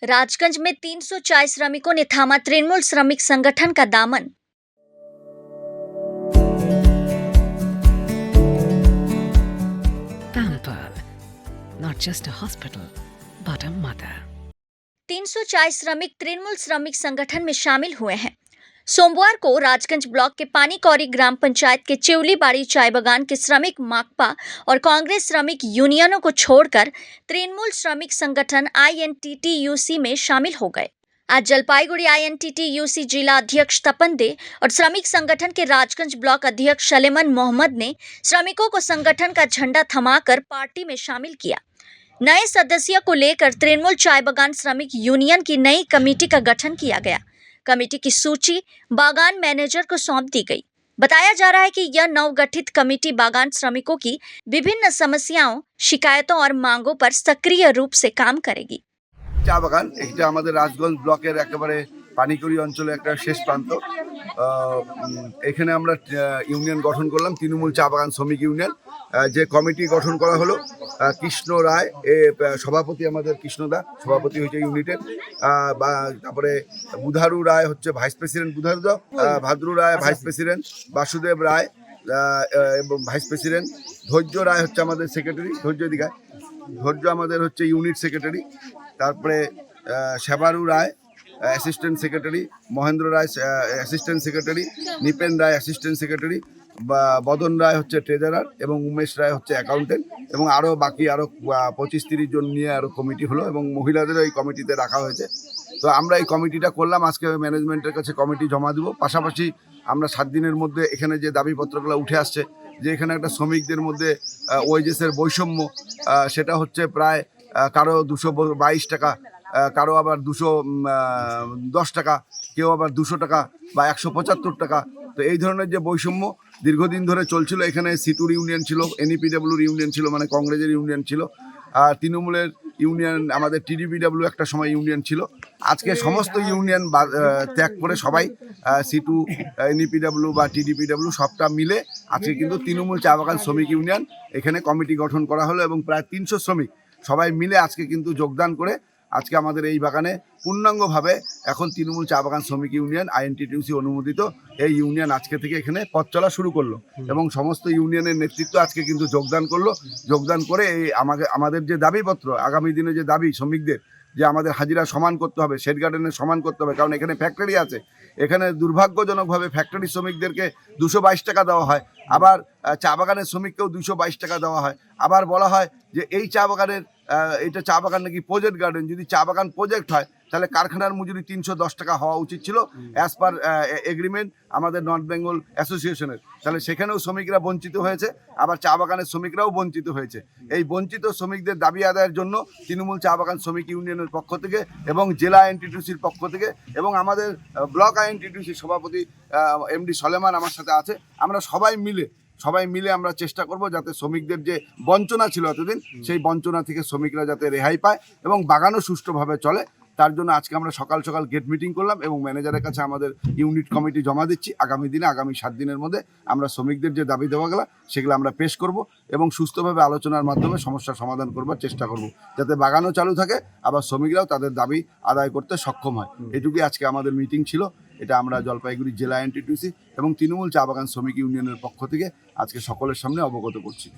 राजगंज में 300 चाय श्रमिकों ने थामा तृणमूल श्रमिक संगठन का दामन। Pamper, not just a hospital, but a mother. 300 चाय श्रमिक तृणमूल श्रमिक संगठन में शामिल हुए हैं। सोमवार को राजगंज ब्लॉक के पानीकौरी ग्राम पंचायत के चिवलीबाड़ी चाय बागान के श्रमिक माकपा और कांग्रेस श्रमिक यूनियनों को छोड़कर तृणमूल श्रमिक संगठन INTTUC में शामिल हो गए। आज जलपाईगुड़ी INTTUC जिला अध्यक्ष तपन दे और श्रमिक संगठन के राजगंज ब्लॉक अध्यक्ष सलेमान मोहम्मद ने श्रमिकों को संगठन का झंडा थमाकर पार्टी में शामिल किया। नए सदस्यों को लेकर तृणमूल चाय बागान श्रमिक यूनियन की नई कमेटी का गठन किया गया। कमेटी की सूची बागान मैनेजर को सौंप दी गई। बताया जा रहा है कि यह नवगठित कमेटी बागान श्रमिकों की विभिन्न समस्याओं, शिकायतों और मांगों पर सक्रिय रूप से काम करेगी। চা বাগান এটা আমাদের রাজগঞ্জ ব্লকের একেবারে পানিকড়ি অঞ্চলে একটা শেষ প্রান্ত। এখানে আমরা ইউনিয়ন গঠন করলাম, তৃণমূল চা বাগান শ্রমিক ইউনিয়ন। যে কমিটি গঠন করা হলো, কৃষ্ণ রায় সভাপতি, আমাদের কৃষ্ণদা সভাপতি হয়েছে ইউনিটের। তারপরে বুধারু রায় হচ্ছে ভাইস প্রেসিডেন্ট, বুধারুদা, ভাদ্রু রায় ভাইস প্রেসিডেন্ট, বাসুদেব রায় এবং ভাইস প্রেসিডেন্ট, ধৈর্য রায় হচ্ছে আমাদের সেক্রেটারি, ধৈর্য দিঘায়, ধৈর্য আমাদের হচ্ছে ইউনিট সেক্রেটারি। তারপরে সেবারু রায় অ্যাসিস্ট্যান্ট সেক্রেটারি, মহেন্দ্র রায় অ্যাসিস্ট্যান্ট সেক্রেটারি, নিপেন রায় অ্যাসিস্ট্যান্ট সেক্রেটারি, বদন রায় হচ্ছে ট্রেজারার এবং উমেশ রায় হচ্ছে অ্যাকাউন্টেন্ট, এবং আরও বাকি আরও 25-30 জন নিয়ে আরও কমিটি হলো এবং মহিলাদেরও এই কমিটিতে রাখা হয়েছে। তো আমরা এই কমিটিটা করলাম, আজকে ম্যানেজমেন্টের কাছে কমিটি জমা দেবো। পাশাপাশি আমরা 7 দিনের মধ্যে এখানে যে দাবিপত্রগুলো উঠে আসছে, যে এখানে একটা শ্রমিকদের মধ্যে ওয়েজেসের বৈষম্য, সেটা হচ্ছে প্রায় কারো 222 টাকা, কারো আবার 210 টাকা, কেউ আবার 200 টাকা বা 175 টাকা। তো এই ধরনের যে বৈষম্য দীর্ঘদিন ধরে চলছিল। এখানে সিটুর ইউনিয়ন ছিল, NEPWর ইউনিয়ন ছিল, মানে কংগ্রেসের ইউনিয়ন ছিল, আর তৃণমূলের ইউনিয়ন, আমাদের TDPW একটা সময় ইউনিয়ন ছিল। আজকে সমস্ত ইউনিয়ন ত্যাগ করে সবাই সিটু, NEPW বা TDPW সবটা মিলে আজকে কিন্তু তৃণমূল চা বাগান শ্রমিক ইউনিয়ন এখানে কমিটি গঠন করা হলো এবং প্রায় 300 শ্রমিক সবাই মিলে আজকে কিন্তু যোগদান করে আজকে আমাদের এই বাগানে পূর্ণাঙ্গভাবে এখন তৃণমূল চা বাগান শ্রমিক ইউনিয়ন INTTUC অনুমোদিত এই ইউনিয়ন আজকে থেকে এখানে পথ চলা শুরু করলো এবং সমস্ত ইউনিয়নের নেতৃত্ব আজকে কিন্তু যোগদান করলো। যোগদান করে এই আমাদের যে দাবিপত্র, আগামী দিনে যে দাবি শ্রমিকদের, যে আমাদের হাজিরা সমান করতে হবে, শেড গার্ডেনের সমান করতে হবে, কারণ এখানে ফ্যাক্টরি আছে। এখানে দুর্ভাগ্যজনকভাবে ফ্যাক্টরি শ্রমিকদেরকে 222 টাকা দেওয়া হয়, আবার চা বাগানের শ্রমিককেও 222 টাকা দেওয়া হয়। আবার বলা হয় যে এই চা বাগানের এটা চা বাগান নাকি প্রজেক্ট গার্ডেন। যদি চা বাগান প্রজেক্ট হয় তাহলে কারখানার মজুরি 310 টাকা হওয়া উচিত ছিল অ্যাজ পার এগ্রিমেন্ট আমাদের নর্থ বেঙ্গল অ্যাসোসিয়েশনের। তাহলে সেখানেও শ্রমিকরা বঞ্চিত হয়েছে, আবার চা বাগানের শ্রমিকরাও বঞ্চিত হয়েছে। এই বঞ্চিত শ্রমিকদের দাবি আদায়ের জন্য তৃণমূল চা বাগান শ্রমিক ইউনিয়নের পক্ষ থেকে এবং জেলা INTTUCর পক্ষ থেকে এবং আমাদের ব্লক INTTUCর সভাপতি MD সলেমান আমার সাথে আছে, আমরা সবাই মিলে আমরা চেষ্টা করব যাতে শ্রমিকদের যে বঞ্চনা ছিল এতদিন, সেই বঞ্চনা থেকে শ্রমিকরা যাতে রেহাই পায় এবং বাগানও সুষ্ঠুভাবে চলে। তার জন্য আজকে আমরা সকাল সকাল গেট মিটিং করলাম এবং ম্যানেজারের কাছে আমাদের ইউনিট কমিটি জমা দিচ্ছি। আগামী 7 দিনের মধ্যে আমরা শ্রমিকদের যে দাবি দেওয়াগুলো সেগুলো আমরা পেশ করব এবং সুস্থভাবে আলোচনার মাধ্যমে সমস্যার সমাধান করবার চেষ্টা করব, যাতে বাগানও চালু থাকে, আবার শ্রমিকরাও তাদের দাবি আদায় করতে সক্ষম হয়। এটুকুই আজকে আমাদের মিটিং ছিল। এটা আমরা জলপাইগুড়ি জেলা INTTUC এবং তৃণমূল চা বাগান শ্রমিক ইউনিয়নের পক্ষ থেকে আজকে সকলের সামনে অবগত করছি।